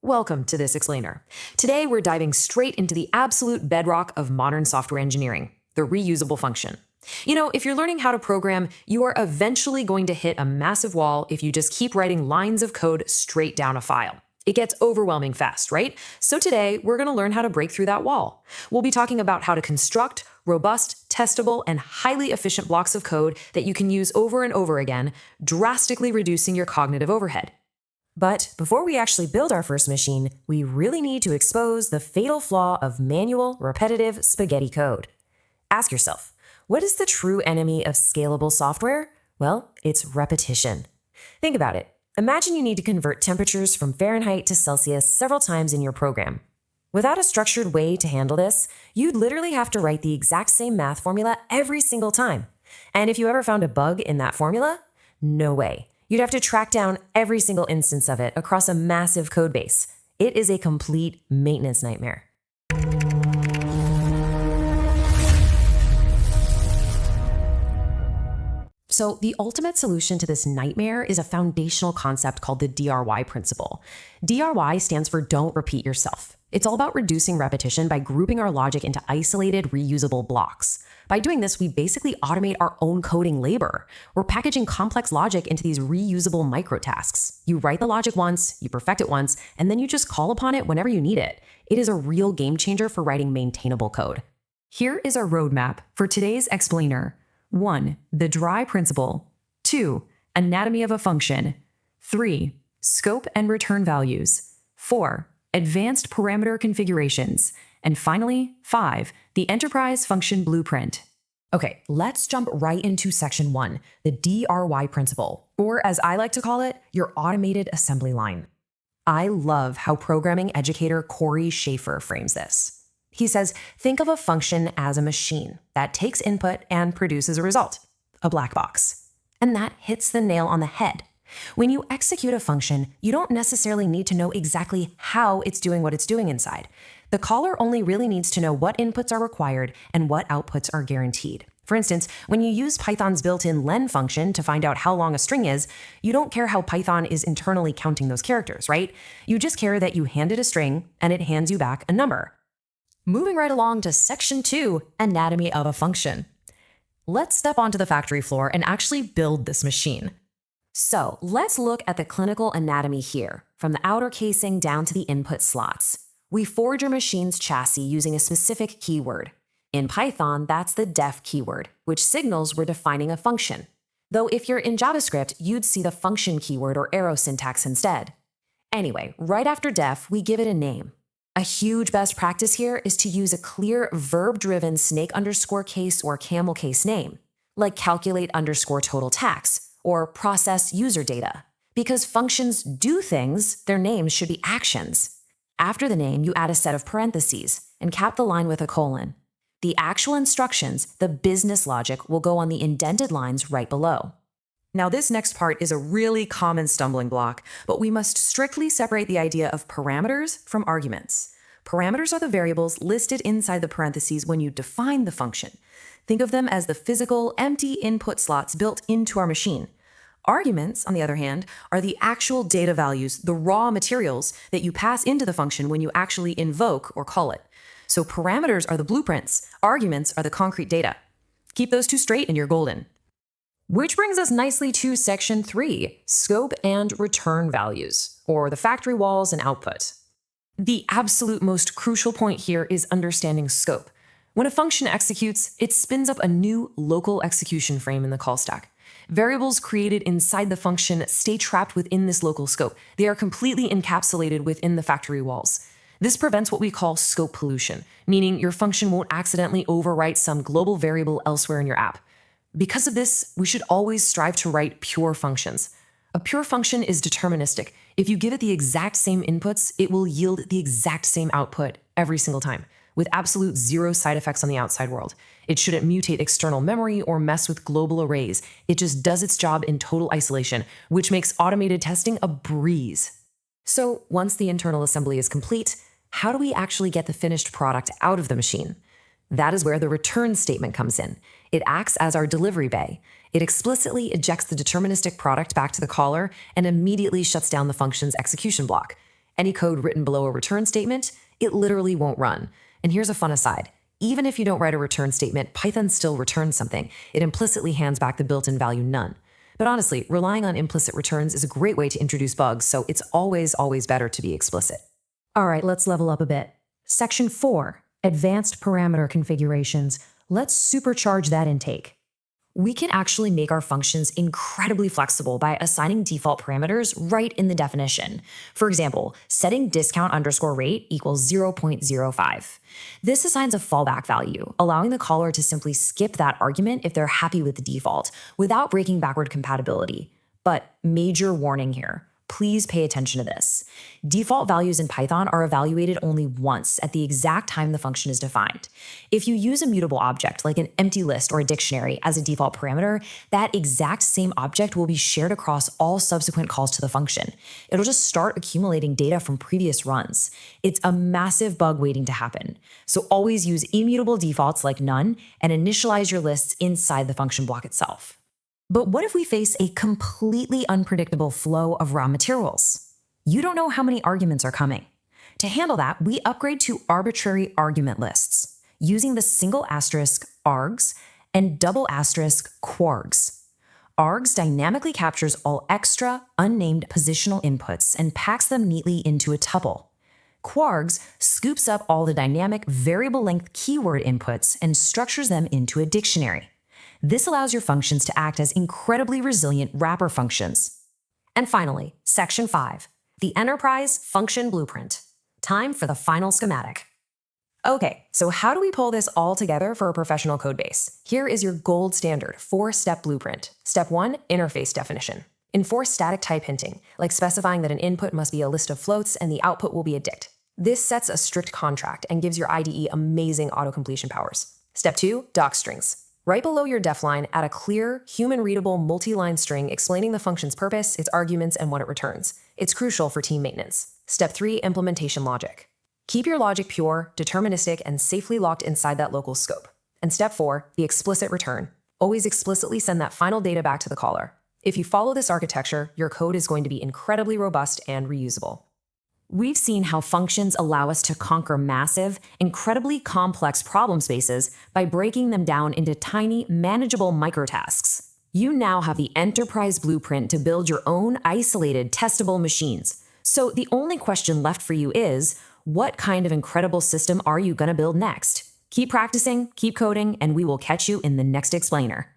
Welcome to this explainer. Today, we're diving straight into the absolute bedrock of modern software engineering, the reusable function. You know, if you're learning how to program, you are eventually going to hit a massive wall if you just keep writing lines of code straight down a file. It gets overwhelming fast, right? So today, we're going to learn how to break through that wall. We'll be talking about how to construct robust, testable, and highly efficient blocks of code that you can use over and over again, drastically reducing your cognitive overhead. But before we actually build our first machine, we really need to expose the fatal flaw of manual, repetitive spaghetti code. Ask yourself, what is the true enemy of scalable software? Well, it's repetition. Think about it. Imagine you need to convert temperatures from Fahrenheit to Celsius several times in your program. Without a structured way to handle this, you'd literally have to write the exact same math formula every single time. And if you ever found a bug in that formula, no way. You'd have to track down every single instance of it across a massive code base. It is a complete maintenance nightmare. So the ultimate solution to this nightmare is a foundational concept called the DRY principle. DRY stands for don't repeat yourself. It's all about reducing repetition by grouping our logic into isolated, reusable blocks. By doing this, we basically automate our own coding labor. We're packaging complex logic into these reusable microtasks. You write the logic once, you perfect it once, and then you just call upon it whenever you need it. It is a real game changer for writing maintainable code. Here is our roadmap for today's explainer. 1. The DRY principle. 2. Anatomy of a function. 3. Scope and return values. 4. Advanced parameter configurations. And finally, 5. The enterprise function blueprint. Okay, let's jump right into section 1, the DRY principle, or as I like to call it, your automated assembly line. I love how programming educator Corey Schaefer frames this. He says, think of a function as a machine that takes input and produces a result, a black box. And that hits the nail on the head. When you execute a function, you don't necessarily need to know exactly how it's doing what it's doing inside. The caller only really needs to know what inputs are required and what outputs are guaranteed. For instance, when you use Python's built-in len function to find out how long a string is, you don't care how Python is internally counting those characters, right? You just care that you hand it a string and it hands you back a number. Moving right along to section 2, anatomy of a function. Let's step onto the factory floor and actually build this machine. So let's look at the clinical anatomy here, from the outer casing down to the input slots. We forge our machine's chassis using a specific keyword. In Python, that's the def keyword, which signals we're defining a function. Though if you're in JavaScript, you'd see the function keyword or arrow syntax instead. Anyway, right after def, we give it a name. A huge best practice here is to use a clear verb-driven snake_case or camel case name, like calculate_total tax or process user data. Because functions do things, their names should be actions. After the name, you add a set of parentheses and cap the line with a colon. The actual instructions, the business logic, will go on the indented lines right below. Now, this next part is a really common stumbling block, but we must strictly separate the idea of parameters from arguments. Parameters are the variables listed inside the parentheses when you define the function. Think of them as the physical, empty input slots built into our machine. Arguments, on the other hand, are the actual data values, the raw materials that you pass into the function when you actually invoke or call it. So parameters are the blueprints, arguments are the concrete data. Keep those two straight and you're golden. Which brings us nicely to section 3, scope and return values, or the factory walls and output. The absolute most crucial point here is understanding scope. When a function executes, it spins up a new local execution frame in the call stack. Variables created inside the function stay trapped within this local scope. They are completely encapsulated within the factory walls. This prevents what we call scope pollution, meaning your function won't accidentally overwrite some global variable elsewhere in your app. Because of this, we should always strive to write pure functions. A pure function is deterministic. If you give it the exact same inputs, it will yield the exact same output every single time, with absolute zero side effects on the outside world. It shouldn't mutate external memory or mess with global arrays. It just does its job in total isolation, which makes automated testing a breeze. So once the internal assembly is complete, how do we actually get the finished product out of the machine? That is where the return statement comes in. It acts as our delivery bay. It explicitly ejects the deterministic product back to the caller and immediately shuts down the function's execution block. Any code written below a return statement, it literally won't run. And here's a fun aside. Even if you don't write a return statement, Python still returns something. It implicitly hands back the built-in value none. But honestly, relying on implicit returns is a great way to introduce bugs, so it's always better to be explicit. All right, let's level up a bit. Section 4, Advanced Parameter Configurations. Let's supercharge that intake. We can actually make our functions incredibly flexible by assigning default parameters right in the definition. For example, setting discount_rate equals 0.05. This assigns a fallback value, allowing the caller to simply skip that argument if they're happy with the default, without breaking backward compatibility. But major warning here. Please pay attention to this. Default values in Python are evaluated only once at the exact time the function is defined. If you use a mutable object like an empty list or a dictionary as a default parameter, that exact same object will be shared across all subsequent calls to the function. It'll just start accumulating data from previous runs. It's a massive bug waiting to happen. So always use immutable defaults like none and initialize your lists inside the function block itself. But what if we face a completely unpredictable flow of raw materials? You don't know how many arguments are coming. To handle that, we upgrade to arbitrary argument lists using the single asterisk args and double asterisk quargs. Args dynamically captures all extra, unnamed positional inputs and packs them neatly into a tuple. Quargs scoops up all the dynamic variable length keyword inputs and structures them into a dictionary. This allows your functions to act as incredibly resilient wrapper functions. And finally, Section 5, the Enterprise Function Blueprint. Time for the final schematic. Okay, so how do we pull this all together for a professional codebase? Here is your gold standard 4-step blueprint. Step 1, interface definition. Enforce static type hinting, like specifying that an input must be a list of floats and the output will be a dict. This sets a strict contract and gives your IDE amazing auto-completion powers. Step 2, docstrings. Right below your def line, add a clear, human-readable multi-line string explaining the function's purpose, its arguments, and what it returns. It's crucial for team maintenance. Step 3, implementation logic. Keep your logic pure, deterministic, and safely locked inside that local scope. And step 4, the explicit return. Always explicitly send that final data back to the caller. If you follow this architecture, your code is going to be incredibly robust and reusable. We've seen how functions allow us to conquer massive, incredibly complex problem spaces by breaking them down into tiny, manageable microtasks. You now have the enterprise blueprint to build your own isolated, testable machines. So the only question left for you is, what kind of incredible system are you going to build next? Keep practicing, keep coding, and we will catch you in the next explainer.